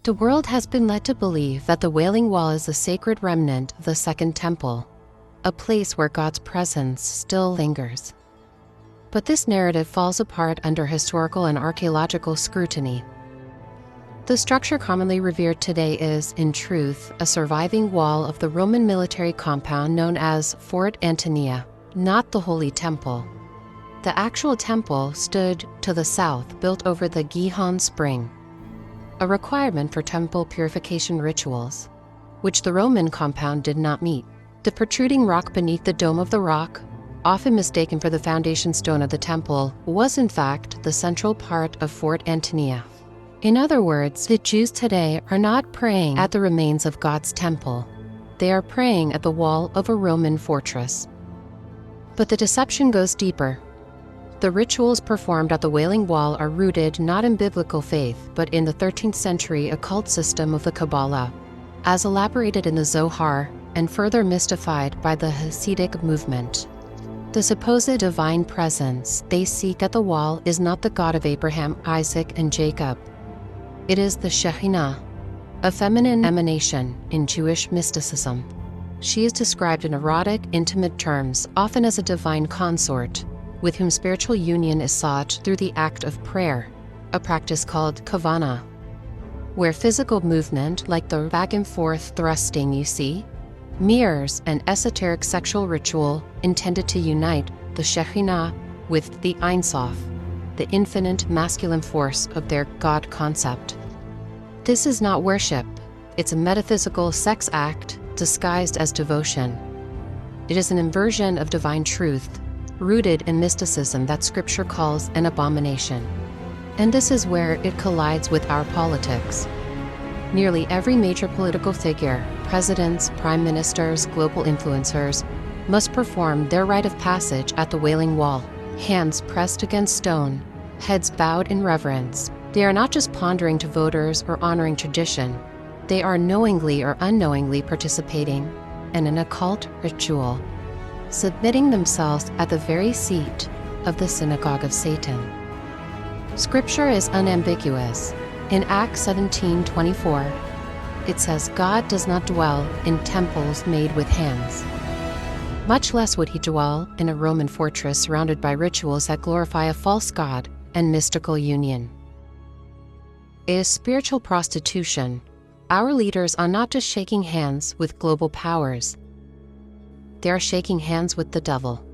The world has been led to believe that the Wailing Wall is a sacred remnant of the Second Temple, a place where God's presence still lingers. But this narrative falls apart under historical and archaeological scrutiny. The structure commonly revered today is, in truth, a surviving wall of the Roman military compound known as Fort Antonia, not the Holy Temple. The actual temple stood to the south, built over the Gihon Spring, a requirement for temple purification rituals, which the Roman compound did not meet. The protruding rock beneath the dome of the rock, often mistaken for the foundation stone of the temple, was in fact the central part of Fort Antonia. In other words, the Jews today are not praying at the remains of God's temple. They are praying at the wall of a Roman fortress. But the deception goes deeper. The rituals performed at the Wailing Wall are rooted not in biblical faith, but in the 13th century occult system of the Kabbalah, as elaborated in the Zohar and further mystified by the Hasidic movement. The supposed divine presence they seek at the wall is not the God of Abraham, Isaac, and Jacob. It is the Shekhinah, a feminine emanation in Jewish mysticism. She is described in erotic, intimate terms, often as a divine consort, with whom spiritual union is sought through the act of prayer, a practice called kavana, where physical movement, like the back and forth thrusting you see, mirrors an esoteric sexual ritual intended to unite the Shekhinah with the Ein Sof, the infinite masculine force of their God concept. This is not worship. It's a metaphysical sex act disguised as devotion. It is an inversion of divine truth, rooted in mysticism that Scripture calls an abomination. And this is where it collides with our politics. Nearly every major political figure, presidents, prime ministers, global influencers, must perform their rite of passage at the Wailing Wall, hands pressed against stone, heads bowed in reverence. They are not just pondering to voters or honoring tradition. They are knowingly or unknowingly participating in an occult ritual, submitting themselves at the very seat of the synagogue of Satan. Scripture is unambiguous. In Acts 17:24, it says, God does not dwell in temples made with hands. Much less would he dwell in a Roman fortress surrounded by rituals that glorify a false god and mystical union. It is spiritual prostitution. Our leaders are not just shaking hands with global powers. They are shaking hands with the devil.